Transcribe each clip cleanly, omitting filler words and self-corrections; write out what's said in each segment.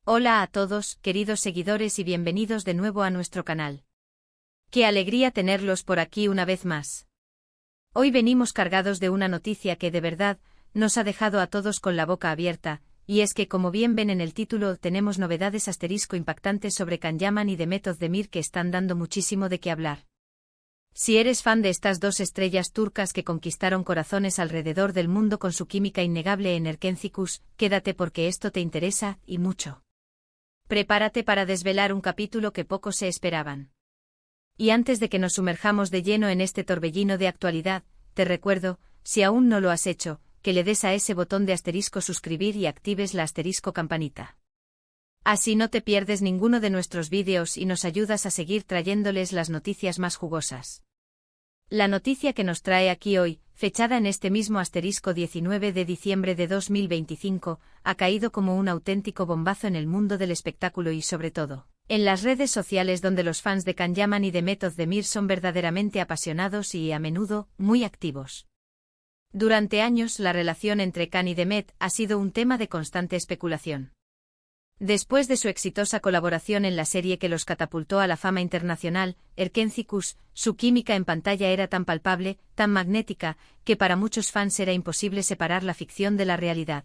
Hola a todos, queridos seguidores y bienvenidos de nuevo a nuestro canal. Qué alegría tenerlos por aquí una vez más. Hoy venimos cargados de una noticia que de verdad nos ha dejado a todos con la boca abierta, y es que como bien ven en el título tenemos novedades impactantes sobre Can Yaman y Demet Özdemir que están dando muchísimo de qué hablar. Si eres fan de estas dos estrellas turcas que conquistaron corazones alrededor del mundo con su química innegable en Erkenci Kuş, quédate porque esto te interesa, y mucho. Prepárate para desvelar un capítulo que pocos se esperaban. Y antes de que nos sumerjamos de lleno en este torbellino de actualidad, te recuerdo, si aún no lo has hecho, que le des a ese botón de asterisco suscribir y actives la asterisco campanita. Así no te pierdes ninguno de nuestros vídeos y nos ayudas a seguir trayéndoles las noticias más jugosas. La noticia que nos trae aquí hoy, fechada en este mismo asterisco 19 de diciembre de 2025, ha caído como un auténtico bombazo en el mundo del espectáculo y sobre todo, en las redes sociales donde los fans de Can Yaman y Demet Özdemir son verdaderamente apasionados y, a menudo, muy activos. Durante años la relación entre Can y Demet ha sido un tema de constante especulación. Después de su exitosa colaboración en la serie que los catapultó a la fama internacional, Erkenci Kuş, su química en pantalla era tan palpable, tan magnética, que para muchos fans era imposible separar la ficción de la realidad.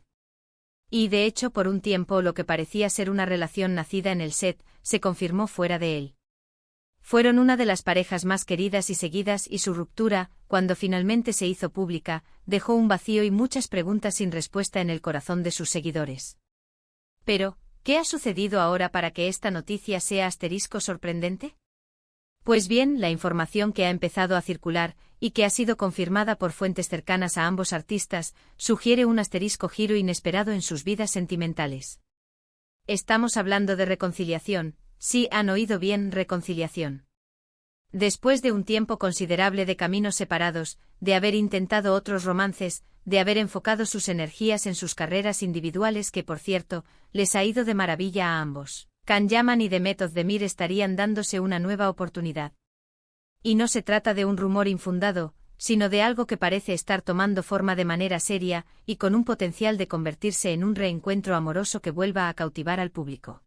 Y de hecho por un tiempo lo que parecía ser una relación nacida en el set, se confirmó fuera de él. Fueron una de las parejas más queridas y seguidas y su ruptura, cuando finalmente se hizo pública, dejó un vacío y muchas preguntas sin respuesta en el corazón de sus seguidores. Pero, ¿qué ha sucedido ahora para que esta noticia sea sorprendente? Pues bien, la información que ha empezado a circular, y que ha sido confirmada por fuentes cercanas a ambos artistas, sugiere un giro inesperado en sus vidas sentimentales. Estamos hablando de reconciliación, sí han oído bien, reconciliación. Después de un tiempo considerable de caminos separados, de haber intentado otros romances, de haber enfocado sus energías en sus carreras individuales que por cierto, les ha ido de maravilla a ambos, Can Yaman y Demet Özdemir estarían dándose una nueva oportunidad. Y no se trata de un rumor infundado, sino de algo que parece estar tomando forma de manera seria, y con un potencial de convertirse en un reencuentro amoroso que vuelva a cautivar al público.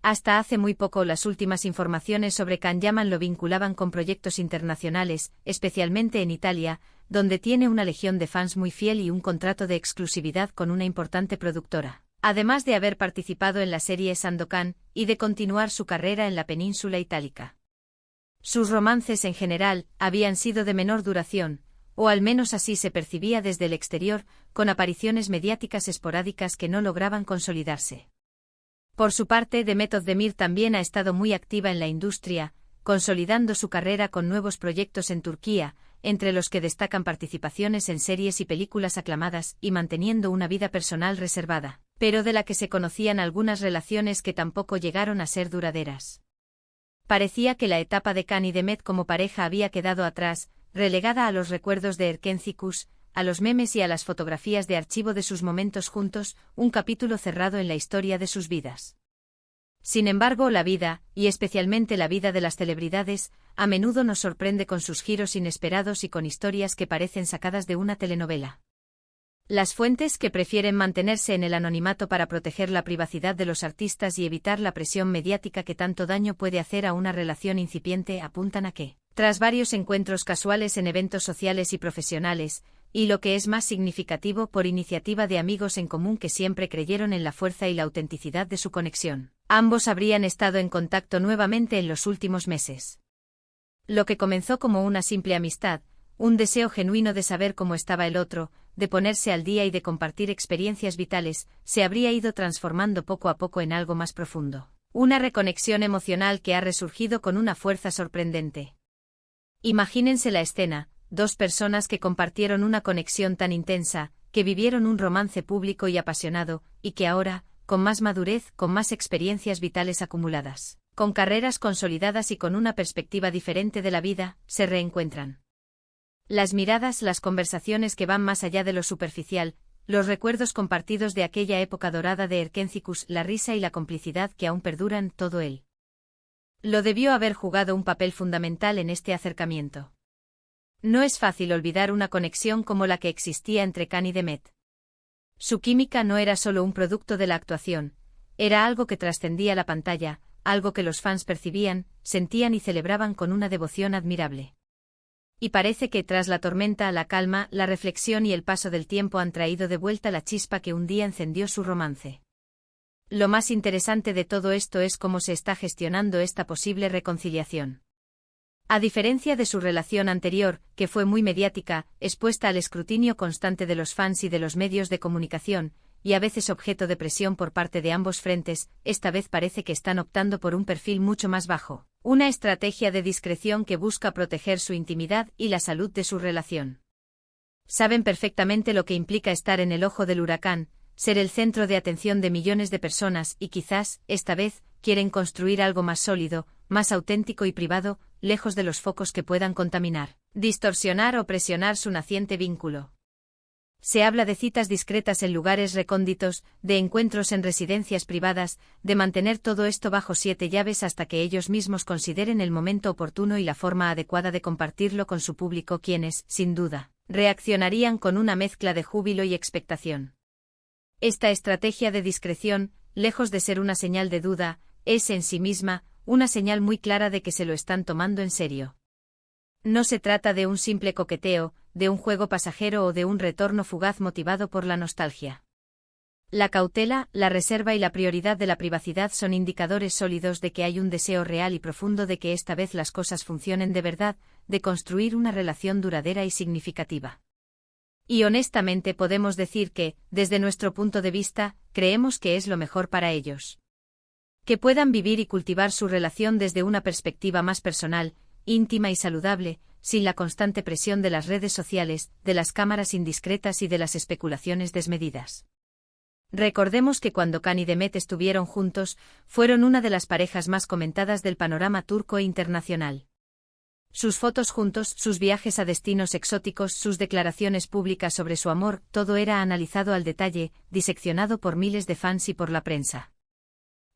Hasta hace muy poco las últimas informaciones sobre Can Yaman lo vinculaban con proyectos internacionales, especialmente en Italia, donde tiene una legión de fans muy fiel y un contrato de exclusividad con una importante productora, además de haber participado en la serie Sandokan, y de continuar su carrera en la península itálica. Sus romances en general habían sido de menor duración, o al menos así se percibía desde el exterior, con apariciones mediáticas esporádicas que no lograban consolidarse. Por su parte, Demet Özdemir también ha estado muy activa en la industria, consolidando su carrera con nuevos proyectos en Turquía, entre los que destacan participaciones en series y películas aclamadas y manteniendo una vida personal reservada, pero de la que se conocían algunas relaciones que tampoco llegaron a ser duraderas. Parecía que la etapa de Can y Demet como pareja había quedado atrás, relegada a los recuerdos de Erkenci Kuş, a los memes y a las fotografías de archivo de sus momentos juntos, un capítulo cerrado en la historia de sus vidas. Sin embargo, la vida, y especialmente la vida de las celebridades, a menudo nos sorprende con sus giros inesperados y con historias que parecen sacadas de una telenovela. Las fuentes que prefieren mantenerse en el anonimato para proteger la privacidad de los artistas y evitar la presión mediática que tanto daño puede hacer a una relación incipiente apuntan a que, tras varios encuentros casuales en eventos sociales y profesionales, y lo que es más significativo por iniciativa de amigos en común que siempre creyeron en la fuerza y la autenticidad de su conexión, ambos habrían estado en contacto nuevamente en los últimos meses. Lo que comenzó como una simple amistad, un deseo genuino de saber cómo estaba el otro, de ponerse al día y de compartir experiencias vitales, se habría ido transformando poco a poco en algo más profundo. Una reconexión emocional que ha resurgido con una fuerza sorprendente. Imagínense la escena, dos personas que compartieron una conexión tan intensa, que vivieron un romance público y apasionado, y que ahora, con más madurez, con más experiencias vitales acumuladas, con carreras consolidadas y con una perspectiva diferente de la vida, se reencuentran. Las miradas, las conversaciones que van más allá de lo superficial, los recuerdos compartidos de aquella época dorada de Erkenci Kuş, la risa y la complicidad que aún perduran, todo él. Lo debió haber jugado un papel fundamental en este acercamiento. No es fácil olvidar una conexión como la que existía entre Can y Demet. Su química no era solo un producto de la actuación, Era algo que trascendía la pantalla, algo que los fans percibían, sentían y celebraban con una devoción admirable. Y parece que tras la tormenta, la calma, la reflexión y el paso del tiempo han traído de vuelta la chispa que un día encendió su romance. Lo más interesante de todo esto es cómo se está gestionando esta posible reconciliación. A diferencia de su relación anterior, que fue muy mediática, expuesta al escrutinio constante de los fans y de los medios de comunicación, y a veces objeto de presión por parte de ambos frentes, esta vez parece que están optando por un perfil mucho más bajo, una estrategia de discreción que busca proteger su intimidad y la salud de su relación. Saben perfectamente lo que implica estar en el ojo del huracán, ser el centro de atención de millones de personas y quizás, esta vez, quieren construir algo más sólido, más auténtico y privado, lejos de los focos que puedan contaminar, distorsionar o presionar su naciente vínculo. Se habla de citas discretas en lugares recónditos, de encuentros en residencias privadas, de mantener todo esto bajo 7 llaves hasta que ellos mismos consideren el momento oportuno y la forma adecuada de compartirlo con su público, quienes, sin duda, reaccionarían con una mezcla de júbilo y expectación. Esta estrategia de discreción, lejos de ser una señal de duda, es en sí misma una señal muy clara de que se lo están tomando en serio. No se trata de un simple coqueteo, de un juego pasajero o de un retorno fugaz motivado por la nostalgia. La cautela, la reserva y la prioridad de la privacidad son indicadores sólidos de que hay un deseo real y profundo de que esta vez las cosas funcionen de verdad, de construir una relación duradera y significativa. Y honestamente podemos decir que, desde nuestro punto de vista, creemos que es lo mejor para ellos. Que puedan vivir y cultivar su relación desde una perspectiva más personal, íntima y saludable, sin la constante presión de las redes sociales, de las cámaras indiscretas y de las especulaciones desmedidas. Recordemos que cuando Can y Demet estuvieron juntos, fueron una de las parejas más comentadas del panorama turco e internacional. Sus fotos juntos, sus viajes a destinos exóticos, sus declaraciones públicas sobre su amor, todo era analizado al detalle, diseccionado por miles de fans y por la prensa.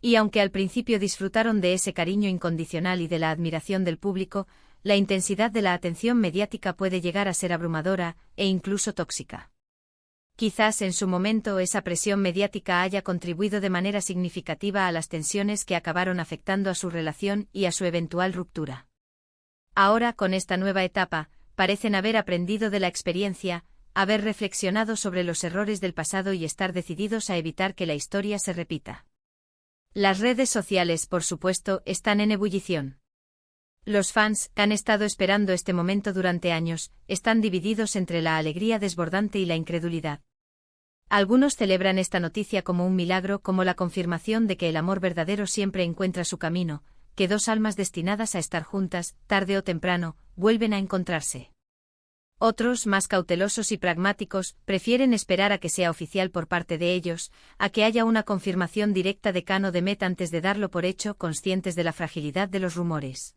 Y aunque al principio disfrutaron de ese cariño incondicional y de la admiración del público, la intensidad de la atención mediática puede llegar a ser abrumadora, e incluso tóxica. Quizás en su momento esa presión mediática haya contribuido de manera significativa a las tensiones que acabaron afectando a su relación y a su eventual ruptura. Ahora, con esta nueva etapa, parecen haber aprendido de la experiencia, haber reflexionado sobre los errores del pasado y estar decididos a evitar que la historia se repita. Las redes sociales, por supuesto, están en ebullición. Los fans, que han estado esperando este momento durante años, están divididos entre la alegría desbordante y la incredulidad. Algunos celebran esta noticia como un milagro, como la confirmación de que el amor verdadero siempre encuentra su camino, que dos almas destinadas a estar juntas, tarde o temprano, vuelven a encontrarse. Otros, más cautelosos y pragmáticos, prefieren esperar a que sea oficial por parte de ellos, a que haya una confirmación directa de Can o Demet antes de darlo por hecho, conscientes de la fragilidad de los rumores.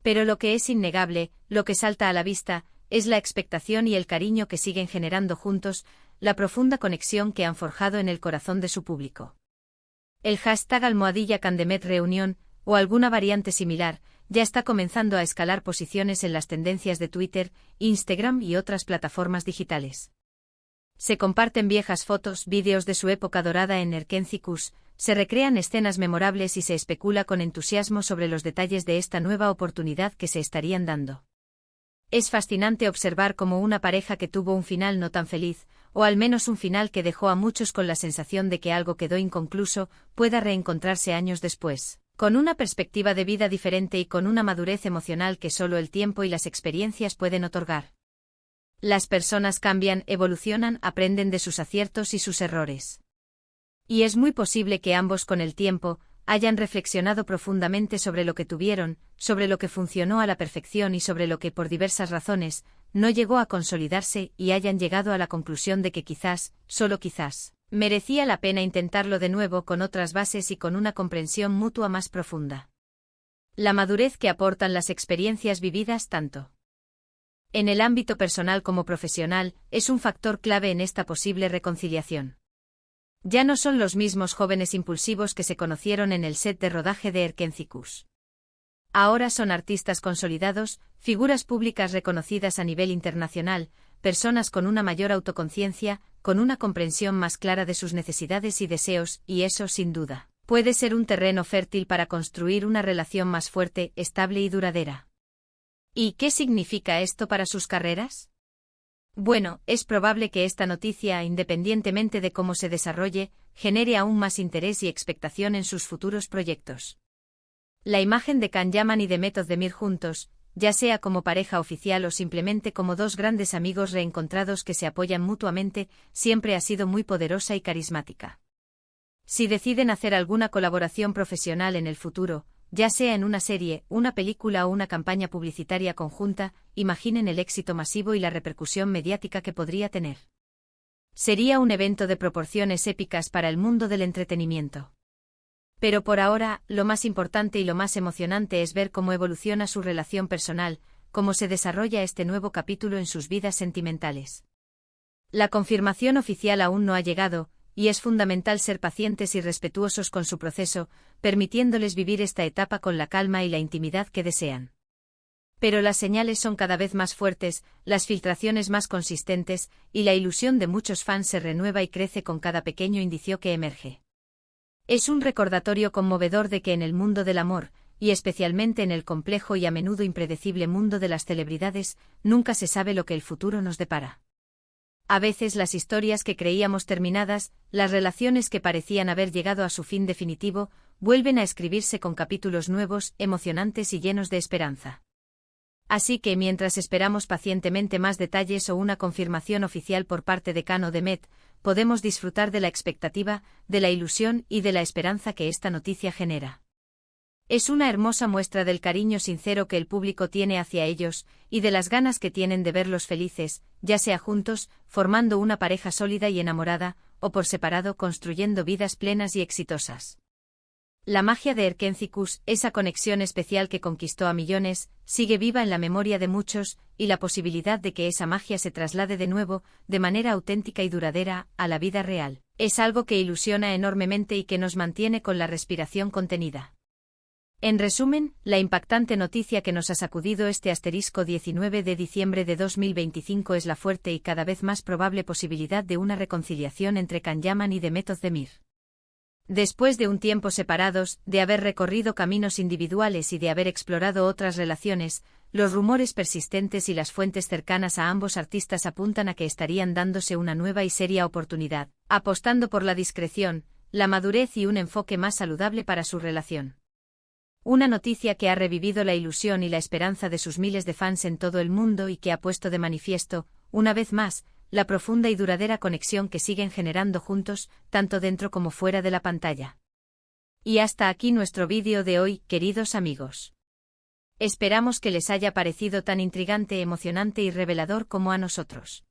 Pero lo que es innegable, lo que salta a la vista, es la expectación y el cariño que siguen generando juntos, la profunda conexión que han forjado en el corazón de su público. El hashtag #CanDemet reunión, o alguna variante similar, ya está comenzando a escalar posiciones en las tendencias de Twitter, Instagram y otras plataformas digitales. Se comparten viejas fotos, vídeos de su época dorada en Erkencikus, se recrean escenas memorables y se especula con entusiasmo sobre los detalles de esta nueva oportunidad que se estarían dando. Es fascinante observar cómo una pareja que tuvo un final no tan feliz, o al menos un final que dejó a muchos con la sensación de que algo quedó inconcluso, pueda reencontrarse años después, con una perspectiva de vida diferente y con una madurez emocional que solo el tiempo y las experiencias pueden otorgar. Las personas cambian, evolucionan, aprenden de sus aciertos y sus errores. Y es muy posible que ambos con el tiempo hayan reflexionado profundamente sobre lo que tuvieron, sobre lo que funcionó a la perfección y sobre lo que por diversas razones no llegó a consolidarse y hayan llegado a la conclusión de que quizás, solo quizás, merecía la pena intentarlo de nuevo con otras bases y con una comprensión mutua más profunda. La madurez que aportan las experiencias vividas tanto en el ámbito personal como profesional es un factor clave en esta posible reconciliación. Ya no son los mismos jóvenes impulsivos que se conocieron en el set de rodaje de Erkencikus. Ahora son artistas consolidados, figuras públicas reconocidas a nivel internacional, personas con una mayor autoconciencia, con una comprensión más clara de sus necesidades y deseos, y eso, sin duda, puede ser un terreno fértil para construir una relación más fuerte, estable y duradera. ¿Y qué significa esto para sus carreras? Bueno, es probable que esta noticia, independientemente de cómo se desarrolle, genere aún más interés y expectación en sus futuros proyectos. La imagen de Can Yaman y de Method Demir juntos, ya sea como pareja oficial o simplemente como dos grandes amigos reencontrados que se apoyan mutuamente, siempre ha sido muy poderosa y carismática. Si deciden hacer alguna colaboración profesional en el futuro, ya sea en una serie, una película o una campaña publicitaria conjunta, imaginen el éxito masivo y la repercusión mediática que podría tener. Sería un evento de proporciones épicas para el mundo del entretenimiento. Pero por ahora, lo más importante y lo más emocionante es ver cómo evoluciona su relación personal, cómo se desarrolla este nuevo capítulo en sus vidas sentimentales. La confirmación oficial aún no ha llegado, y es fundamental ser pacientes y respetuosos con su proceso, permitiéndoles vivir esta etapa con la calma y la intimidad que desean. Pero las señales son cada vez más fuertes, las filtraciones más consistentes, y la ilusión de muchos fans se renueva y crece con cada pequeño indicio que emerge. Es un recordatorio conmovedor de que en el mundo del amor, y especialmente en el complejo y a menudo impredecible mundo de las celebridades, nunca se sabe lo que el futuro nos depara. A veces las historias que creíamos terminadas, las relaciones que parecían haber llegado a su fin definitivo, vuelven a escribirse con capítulos nuevos, emocionantes y llenos de esperanza. Así que mientras esperamos pacientemente más detalles o una confirmación oficial por parte de Can o de Met, podemos disfrutar de la expectativa, de la ilusión y de la esperanza que esta noticia genera. Es una hermosa muestra del cariño sincero que el público tiene hacia ellos, y de las ganas que tienen de verlos felices, ya sea juntos, formando una pareja sólida y enamorada, o por separado construyendo vidas plenas y exitosas. La magia de Erkencikus, esa conexión especial que conquistó a millones, sigue viva en la memoria de muchos, y la posibilidad de que esa magia se traslade de nuevo, de manera auténtica y duradera, a la vida real, es algo que ilusiona enormemente y que nos mantiene con la respiración contenida. En resumen, la impactante noticia que nos ha sacudido este asterisco 19 de diciembre de 2025 es la fuerte y cada vez más probable posibilidad de una reconciliación entre Can Yaman y de Method Demir. Después de un tiempo separados, de haber recorrido caminos individuales y de haber explorado otras relaciones, los rumores persistentes y las fuentes cercanas a ambos artistas apuntan a que estarían dándose una nueva y seria oportunidad, apostando por la discreción, la madurez y un enfoque más saludable para su relación. Una noticia que ha revivido la ilusión y la esperanza de sus miles de fans en todo el mundo y que ha puesto de manifiesto, una vez más, la profunda y duradera conexión que siguen generando juntos, tanto dentro como fuera de la pantalla. Y hasta aquí nuestro vídeo de hoy, queridos amigos. Esperamos que les haya parecido tan intrigante, emocionante y revelador como a nosotros.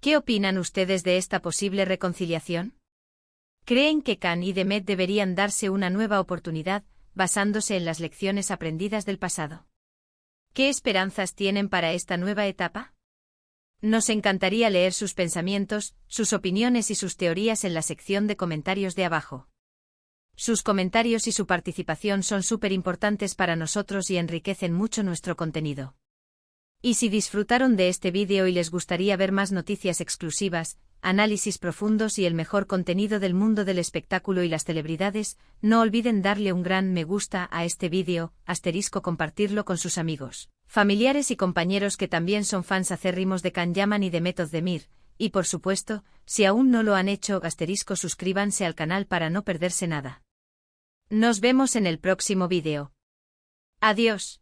¿Qué opinan ustedes de esta posible reconciliación? ¿Creen que Can y Demet deberían darse una nueva oportunidad, basándose en las lecciones aprendidas del pasado? ¿Qué esperanzas tienen para esta nueva etapa? Nos encantaría leer sus pensamientos, sus opiniones y sus teorías en la sección de comentarios de abajo. Sus comentarios y su participación son súper importantes para nosotros y enriquecen mucho nuestro contenido. Y si disfrutaron de este vídeo y les gustaría ver más noticias exclusivas, análisis profundos y el mejor contenido del mundo del espectáculo y las celebridades, no olviden darle un gran me gusta a este vídeo, compartirlo con sus amigos, familiares y compañeros que también son fans acérrimos de Can Yaman y de Method Demir, y por supuesto, si aún no lo han hecho, suscríbanse al canal para no perderse nada. Nos vemos en el próximo vídeo. Adiós.